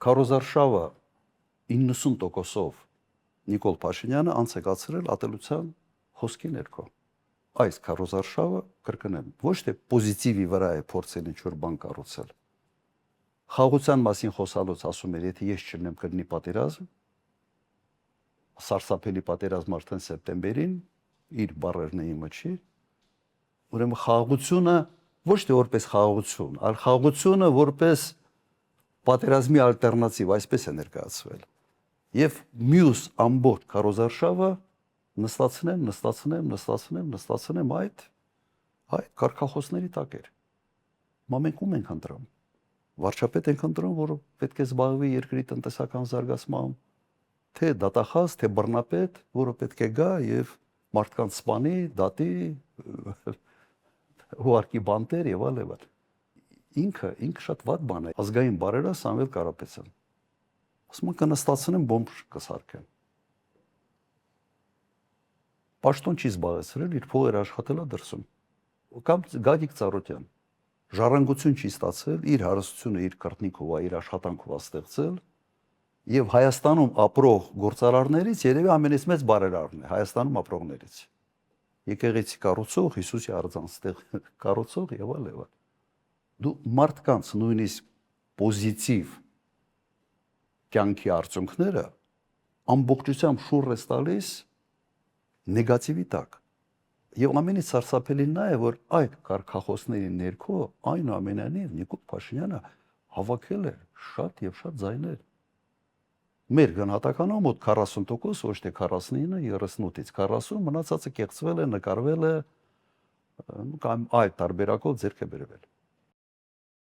Քարոզարշավը 90%-ով Նիկոլ Փաշինյանը անց է կացրել ատելության խոսքի ներքո։ Այս քարոզարշավը կրկնեմ, ոչ թե պոզիտիվի վրա է փորձել ինչ-որ բան կառուցել։ Խաղաղության մասին խոսալուց ասում էր, եթե ես չլինեմ կլինի պատերազմ, սարսափելի պատերազմ արդեն սեպտեմբերին, իր բառերն էին մոչի, ուրեմն խաղաղությունը ոչ թե որպես խաղաղություն, այլ խաղաղությունը որպես պատերազմի ալտերնատիվ, այսպես է ներկայացվել։ Եվ մյուս ամբողջ քարոզարշավը նստացնեմ այդ կարգախոսների տակ էր։ Մենք ում ենք ընտրում։ Վարչապետ ենք ընտրում, որը պետք է զբաղվի երկրի տնտեսական զարգացմամբ, թե դատախազ, թե բռնապետ, որը պետք է գա եւ մարդկանց սպանի, դատի, ուղարկի բանտեր եւ այլն։ Ինքը շատ վատ բան է։ Ազգային բարերը Սամվել Կարապետյան։ Ասում են կնստացնեմ բոմբ կսարքեմ։ Պաշտոն չի զբաղեցրել, իր փողերը աշխատելա դրսում։ Կամ Գագիկ Ծառուկյան ժառանգություն չի ստացել, իր հարստությունը, իր կրտնիկով, իր աշխատանքով ստեղծել եւ Հայաստանում ապրող գործարարներից երևի ամենից մեծ բարերարն է Հայաստանում ապրողներից։ Եկեղեցի կառուցող, Հիսուսի արձանստեղ կառուցող եւ այլն։ Դու մարդկանց նույնիսկ պոզիտիվ կյանքի արդյունքները ամբողջությամբ շուռ ես տալիս նեգատիվի տակ։ Եվ ամենից սարսափելին նա է, որ այդ կարգախոսների ներքո այնուամենայնիվ Նիկոլ Փաշինյանը հավաքել է շատ եւ շատ ձայներ։ Մեր գնահատականով մոտ 40%, ոչ թե 49, 38-ից 40, մնացածը կեղծվել է, նկարվել է, կամ այլ տարբերակով ձեռք է բերվել։